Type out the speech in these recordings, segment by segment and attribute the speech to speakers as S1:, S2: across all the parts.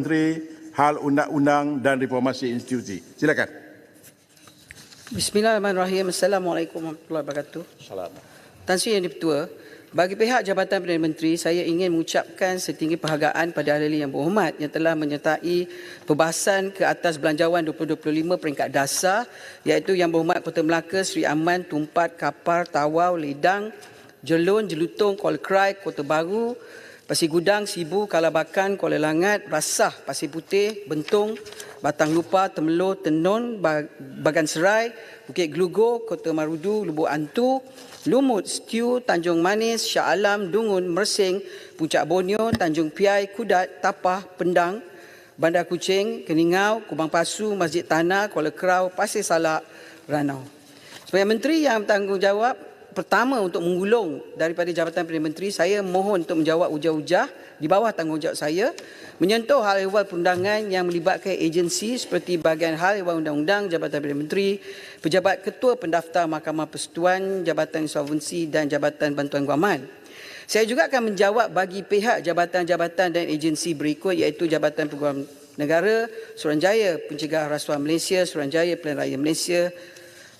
S1: Menteri Hal Undang-Undang dan Reformasi Institusi. Silakan.
S2: Bismillahirrahmanirrahim. Assalamualaikum warahmatullahi wabarakatuh.
S3: Assalamualaikum.
S2: Tan Sri Yang di-Pertua, bagi pihak Jabatan Perdana Menteri, saya ingin mengucapkan setinggi penghargaan pada ahli yang berhormat yang telah menyertai perbahasan ke atas Belanjawan 2025 peringkat dasar, iaitu Yang Berhormat Kota Melaka Sri Aman, Tumpat, Kapar, Tawau, Ledang, Jelun, Jelutong, Kuala Krai, Kota Baru, Pasir Gudang, Sibu, Kalabakan, Kuala Langat, Rasah, Pasir Putih, Bentong, Batang Lupa, Temelur, Tenon, Bagan Serai, Bukit Gelugor, Kota Marudu, Lubuk Antu, Lumut, Stew, Tanjung Manis, Shah Alam, Dungun, Mersing, Puncak Borneo, Tanjung Piai, Kudat, Tapah, Pendang, Bandar Kuching, Keningau, Kubang Pasu, Masjid Tanah, Kuala Kerau, Pasir Salak, Ranau. Sebagai Menteri yang bertanggungjawab pertama untuk menggulung daripada Jabatan Perdana Menteri, saya mohon untuk menjawab hujah-hujah di bawah tanggungjawab saya menyentuh hal ehwal perundangan yang melibatkan agensi seperti bahagian hal ehwal undang-undang Jabatan Perdana Menteri, pejabat ketua pendaftar Mahkamah Persekutuan, Jabatan Insolvensi dan Jabatan Bantuan Guaman. Saya juga akan menjawab bagi pihak jabatan-jabatan dan agensi berikut, iaitu Jabatan Peguam Negara, Suruhanjaya Pencegah Rasuah Malaysia, Suruhanjaya Pilihan Raya Malaysia,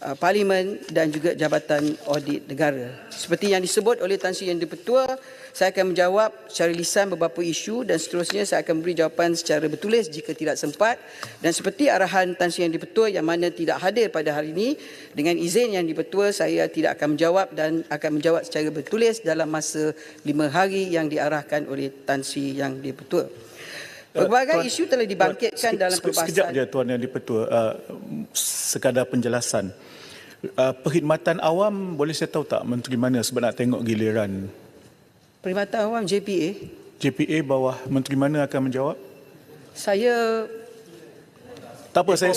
S2: Parlimen dan juga Jabatan Audit Negara. Seperti yang disebut oleh Tan Sri Yang di-Pertua, saya akan menjawab secara lisan beberapa isu dan seterusnya saya akan beri jawapan secara bertulis jika tidak sempat. Dan seperti arahan Tan Sri Yang di-Pertua yang mana tidak hadir pada hari ini, dengan izin Yang di-Pertua saya tidak akan menjawab dan akan menjawab secara bertulis dalam masa 5 hari yang diarahkan oleh Tan Sri Yang di-Pertua. Pelbagai isu telah dibangkitkan dalam perbahasan.
S3: Sekejap je Tuan Yang di-Pertua, sekadar penjelasan. Perkhidmatan awam, boleh saya tahu tak menteri mana sebab nak tengok giliran?
S2: Perkhidmatan awam JPA.
S3: JPA bawah menteri mana akan menjawab?
S2: Saya
S3: tak apa, saya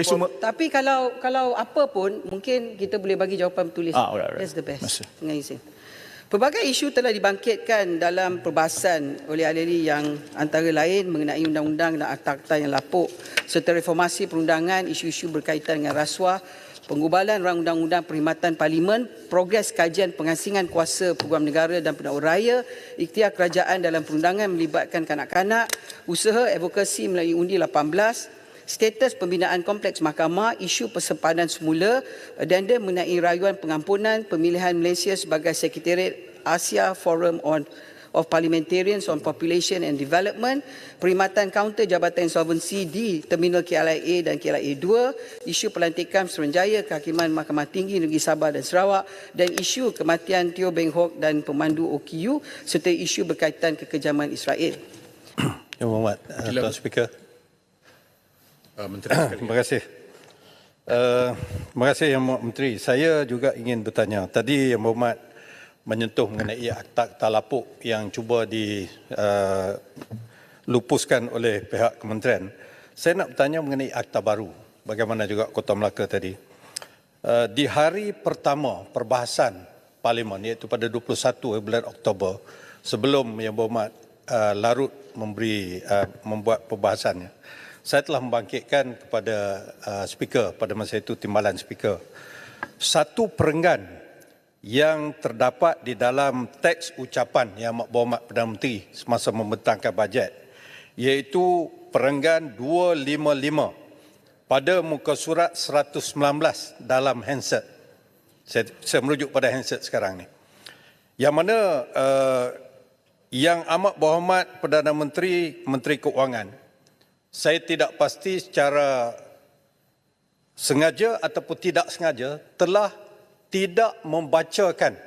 S3: cuma.
S2: Tapi kalau apa pun mungkin kita boleh bagi jawapan bertulis.
S3: Alright.
S2: That's the best.
S3: Masih.
S2: Dengan izin. Pelbagai isu telah dibangkitkan dalam perbahasan oleh ahli yang antara lain mengenai undang-undang dan akta-akta yang lapuk serta reformasi perundangan, isu-isu berkaitan dengan rasuah, penggubalan rang undang-undang perkhidmatan parlimen, progres kajian pengasingan kuasa peguam negara dan pendakwa raya, ikhtiar kerajaan dalam perundangan melibatkan kanak-kanak, usaha advokasi melalui undi 18, status pembinaan kompleks mahkamah, isu persempadan semula, addendum mengenai rayuan pengampunan, pemilihan Malaysia sebagai Sekretariat Asia Forum of Parliamentarians on Population and Development, perkhidmatan kaunter Jabatan Insolvensi di Terminal KLIA dan KLIA 2, isu pelantikan Suruhanjaya Kehakiman Mahkamah Tinggi Negeri Sabah dan Sarawak, dan isu kematian Teo Beng Hock dan pemandu OKU, serta isu berkaitan kekejaman Israel.
S4: Yang Berhormat Tuan Speaker.
S1: Menteri.
S4: Terima kasih. Terima kasih Yang Berhormat Menteri. Saya juga ingin bertanya. Tadi Yang Berhormat menyentuh mengenai akta-akta lapuk yang cuba dilupuskan oleh pihak kementerian. Saya nak bertanya mengenai akta baru. Bagaimana juga Kota Melaka tadi. Di hari pertama perbahasan Parlimen, iaitu pada 21 bulan Oktober, sebelum Yang Berhormat larut membuat perbahasannya, saya telah membangkitkan kepada speaker pada masa itu, timbalan speaker, satu perenggan yang terdapat di dalam teks ucapan Yang Berhormat Perdana Menteri semasa membentangkan bajet, iaitu perenggan 255 pada muka surat 119 dalam handset. Saya merujuk pada handset sekarang ni. Yang mana Yang Amat Berhormat Perdana Menteri, Menteri Keuangan, saya tidak pasti secara sengaja ataupun tidak sengaja telah tidak membacakan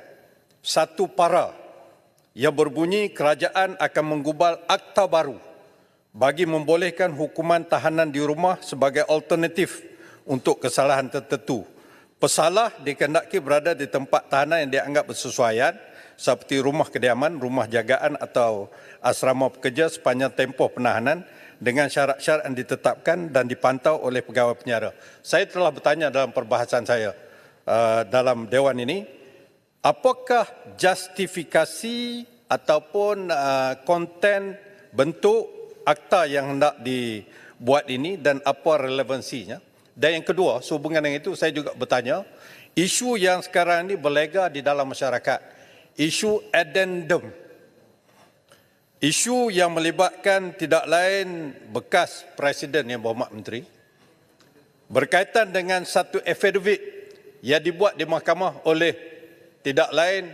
S4: satu para yang berbunyi kerajaan akan menggubal akta baru bagi membolehkan hukuman tahanan di rumah sebagai alternatif untuk kesalahan tertentu. Pesalah dikehendaki berada di tempat tahanan yang dianggap bersesuaian seperti rumah kediaman, rumah jagaan atau asrama pekerja sepanjang tempoh penahanan dengan syarat-syarat yang ditetapkan dan dipantau oleh pegawai penjara. Saya telah bertanya dalam perbahasan saya dalam Dewan ini, apakah justifikasi ataupun konten bentuk akta yang hendak dibuat ini dan apa relevansinya? Dan yang kedua, sehubungan dengan itu, saya juga bertanya, isu yang sekarang ini berlega di dalam masyarakat, isu addendum Isu yang melibatkan tidak lain bekas Presiden Yang Berhormat Menteri berkaitan dengan satu affidavit yang dibuat di mahkamah oleh tidak lain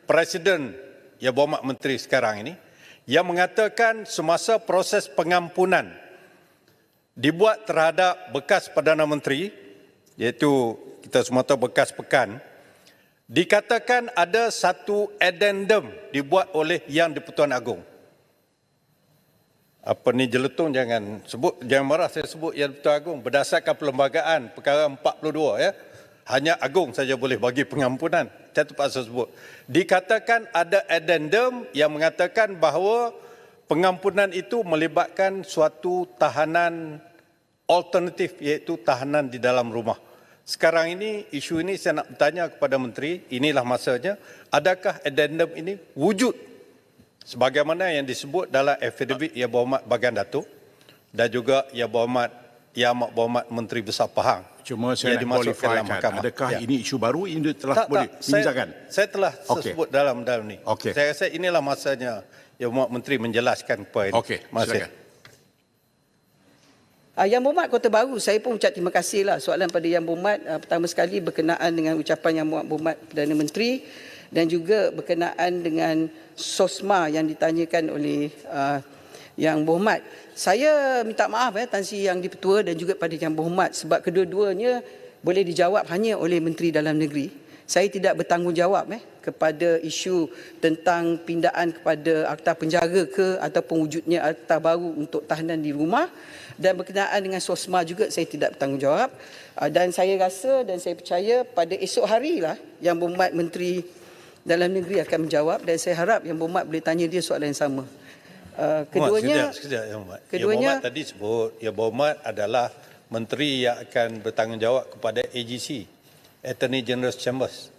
S4: Presiden Yang Berhormat Menteri sekarang ini yang mengatakan semasa proses pengampunan dibuat terhadap bekas Perdana Menteri, iaitu kita semua tahu bekas Pekan, dikatakan ada satu addendum dibuat oleh Yang di-Pertuan Agong. Apa ni jeletung jangan sebut, jangan marah saya sebut Yang di-Pertuan Agong berdasarkan perlembagaan perkara 42 ya. Hanya Agong saja boleh bagi pengampunan. Saya terpaksa sebut. Dikatakan ada addendum yang mengatakan bahawa pengampunan itu melibatkan suatu tahanan alternatif, iaitu tahanan di dalam rumah. Sekarang ini, isu ini saya nak bertanya kepada Menteri, inilah masanya, adakah addendum ini wujud sebagaimana yang disebut dalam affidavit Yang Berhormat Bagan Datuk dan juga Yang Amat Berhormat Menteri Besar Pahang.
S1: Cuma saya nak qualifykan, adakah ini isu baru ini telah boleh dibincangkan?
S4: Saya telah sebut dalam ni. Saya rasa inilah masanya Yang Berhormat Menteri menjelaskan kepada ini.
S1: Okey, silakan.
S2: Yang Berhormat Kota Baru, saya pun ucap terima kasihlah soalan pada Yang Berhormat pertama sekali berkenaan dengan ucapan Yang Berhormat Perdana Menteri dan juga berkenaan dengan SOSMA yang ditanyakan oleh Yang Berhormat. Saya minta maaf Tan Sri Yang di-Pertua dan juga pada Yang Berhormat sebab kedua-duanya boleh dijawab hanya oleh Menteri Dalam Negeri. Saya tidak bertanggungjawab kepada isu tentang pindaan kepada akta penjara ke ataupun wujudnya akta baru untuk tahanan di rumah, dan berkenaan dengan SOSMA juga saya tidak bertanggungjawab. Dan saya rasa dan saya percaya pada esok harilah Yang Berhormat Menteri Dalam Negeri akan menjawab, dan saya harap Yang Berhormat boleh tanya dia soalan yang sama. Keduanya,
S4: sekejap, Yang Berhormat.
S2: keduanya,
S4: Yang Berhormat tadi sebut Yang Berhormat adalah menteri yang akan bertanggungjawab kepada AGC, Attorney General's Chambers.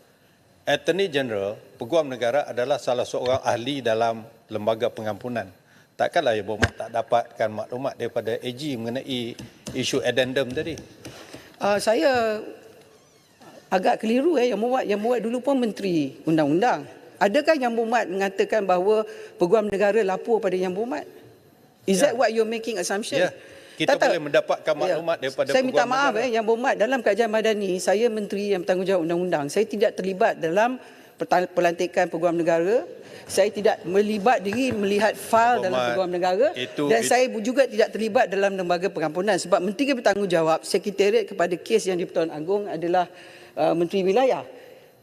S4: Attorney General, Peguam Negara adalah salah seorang ahli dalam lembaga pengampunan. Takkanlah Yang Berhormat tak dapatkan maklumat daripada AG mengenai isu addendum tadi?
S2: Saya agak keliru Yang Berhormat dulu pun Menteri Undang-Undang. Adakah Yang Berhormat mengatakan bahawa Peguam Negara lapor pada Yang Berhormat? Is that what you're making assumption?
S4: Kita boleh mendapatkan maklumat daripada
S2: saya minta maaf
S4: Negara.
S2: Yang Berhormat, dalam kajian madani saya Menteri yang bertanggungjawab undang-undang. Saya tidak terlibat dalam pelantikan Peguam Negara. Saya tidak melibat diri melihat fail dalam Peguam Negara, dan saya juga tidak terlibat dalam lembaga pengampunan sebab Menteri bertanggungjawab sekretariat kepada kes Yang di-Pertuan Agong adalah Menteri Wilayah.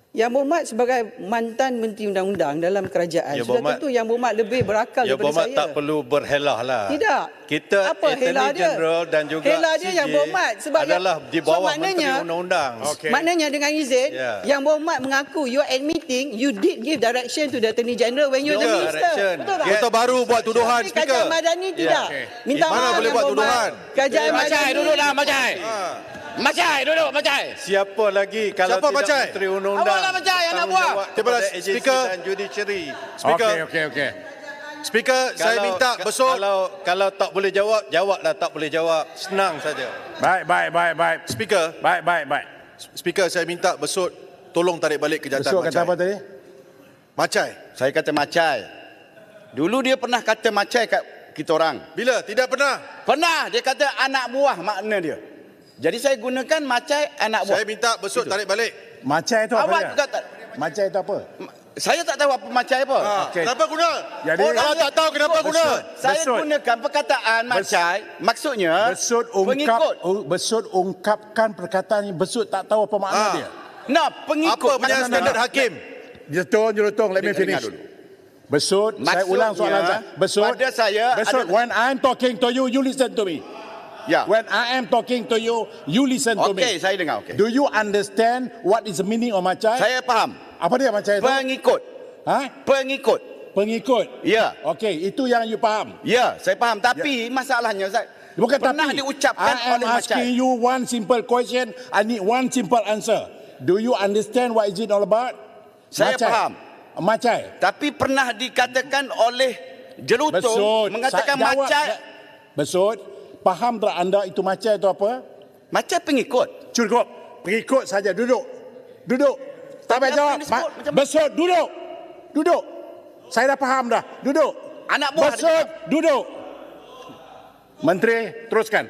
S2: Yang Berhormat sebagai mantan Menteri Undang-Undang dalam kerajaan, sudah tentu Yang Berhormat lebih berakal daripada saya.
S4: Yang Berhormat tak perlu berhelah lah.
S2: Tidak.
S4: Kita Attorney General dan juga
S2: helah dia Yang Berhormat
S4: adalah di bawah Menteri Undang-Undang.
S2: Maknanya dengan izin, Yang Berhormat mengaku you are admitting you did give direction to the Attorney General when you the minister. Betul tak?
S5: Kita baru buat tuduhan, Speaker.
S2: Kajian madani tidak. Minta maaf.
S5: Mana boleh buat tuduhan?
S2: Kajian madani.
S6: Duduklah Macai. Macai, duduk Macai.
S4: Siapa lagi kalau tidak
S5: Macai?
S4: Menteri Undang-Undang?
S6: Awaklah Macai, anak buah.
S5: Daripada Speaker
S4: dan Judiciary.
S5: Speaker,
S1: Okey.
S5: Speaker, saya minta besok.
S4: Kalau tak boleh jawab, jawablah tak boleh jawab. Senang saja.
S1: Baik.
S5: Speaker,
S1: Baik.
S5: Speaker, saya minta besok tolong tarik balik kejahatan
S1: Besok
S5: Macai.
S1: kata apa tadi?
S5: Macai.
S6: Saya kata Macai. Dulu dia pernah kata Macai kat kita orang.
S5: Bila? Tidak pernah.
S6: Pernah dia kata anak buah makna dia. Jadi saya gunakan Macai anak buah.
S5: Saya minta besok tarik balik.
S1: Macai itu apa
S6: Awak
S1: dia?
S6: juga tak.
S1: Macai itu apa?
S6: Saya tak tahu apa Macai apa.
S1: Okey.
S5: Kenapa guna?
S1: Jadi
S5: Kalau tak tahu kenapa guna?
S6: Saya gunakan perkataan Macai, maksudnya
S1: Besut ungkapkan perkataan yang Besut tak tahu apa makna dia.
S6: Pengikut.
S5: Apa punya standard hakim?
S1: Jelutong, let me finish. Besut, saya ulang soalan saya.
S6: Pada saya
S1: Besut, when I'm talking to you, you listen to me.
S6: Ya.
S1: When I am talking to you, you listen to me.
S6: Okey, saya dengar. Okey.
S1: Do you understand what is the meaning of Macai?
S6: Saya faham.
S1: Apa dia Macai itu?
S6: Pengikut. Pengikut.
S1: Pengikut.
S6: Ya.
S1: Okey, itu yang you faham.
S6: Ya, saya faham. Tapi masalahnya saya
S1: Bukan
S6: pernah diucapkan oleh
S1: I am
S6: Macai.
S1: asking you one simple question. I need one simple answer. Do you understand what is it all about?
S6: Saya
S1: Macai.
S6: faham.
S1: Macai.
S6: Tapi pernah dikatakan oleh Jelutong
S1: Besut.
S6: mengatakan
S1: Jawab.
S6: Macai.
S1: Besut, faham tak anda itu Macai itu apa?
S6: Macai pengikut.
S1: Cukup. Pengikut saja. Duduk. Tak payah
S6: Tapi apa
S1: jawab.
S6: yang disebut macam-
S1: Besut, duduk. Saya dah faham dah. Duduk.
S6: Anak buah
S1: Besut, duduk. Menteri, teruskan.